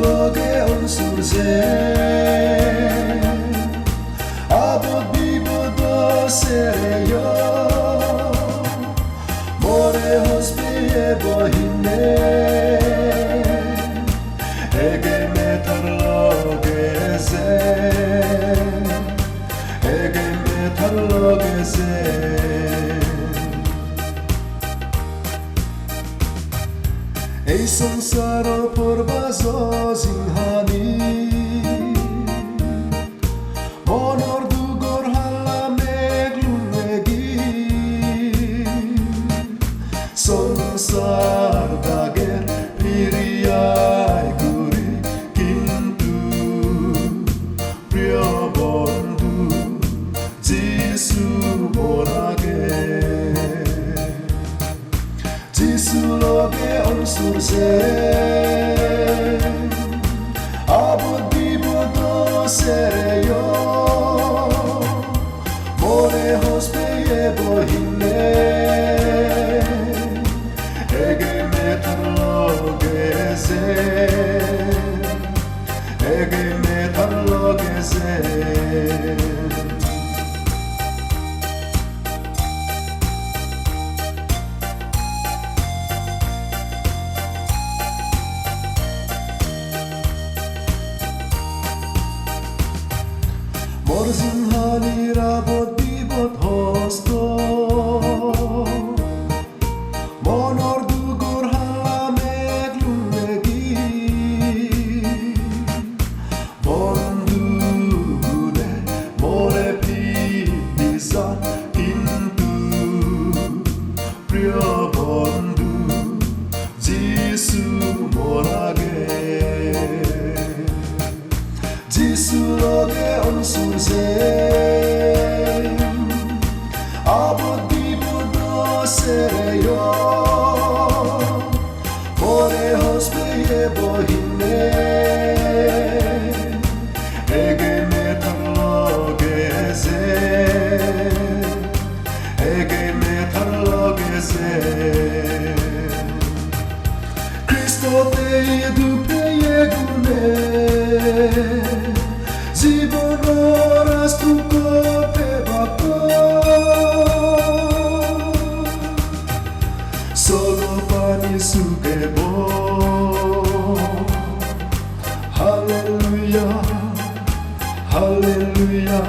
loge on surze abot bibodo sereyo more hospie bohine egeime thar loge egeime thar loge এই সংসার পরবাজজিংহানি মনৰ দুগৰ হাল্লা মেঘলুমেগি সংসার দাগে ফিরিয়াই ঘুরি কিন্তু প্রিয় বন্ধু যিশু মোরাগে যিশু loge on surze abot bibodo sereyo more hospie bohine egeime thar loge egeime thar loge Morzinhani rabot bibot hosto Monor dugor hamek lumegi Bondune more pibizan kintu Priyo bondu Jisu morage যিশু loge on surze abot bibodo sereyo more hospie bohine egeime thar loge egeime thar loge Cristo te edupe egune জীবনৰ আস্তুকো পেবাকো solo পানি সুকেব hallelujah hallelujah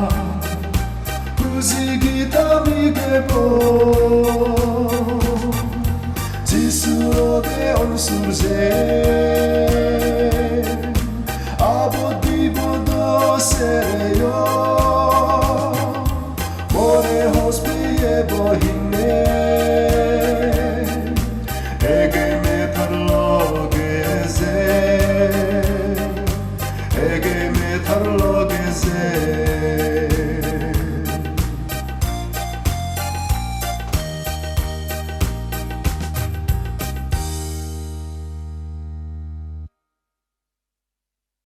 খুশি গীত আমি গেব যিশু loge on surze abot bibodo sereyo more hospie bohine egeime thar loge egeime thar loge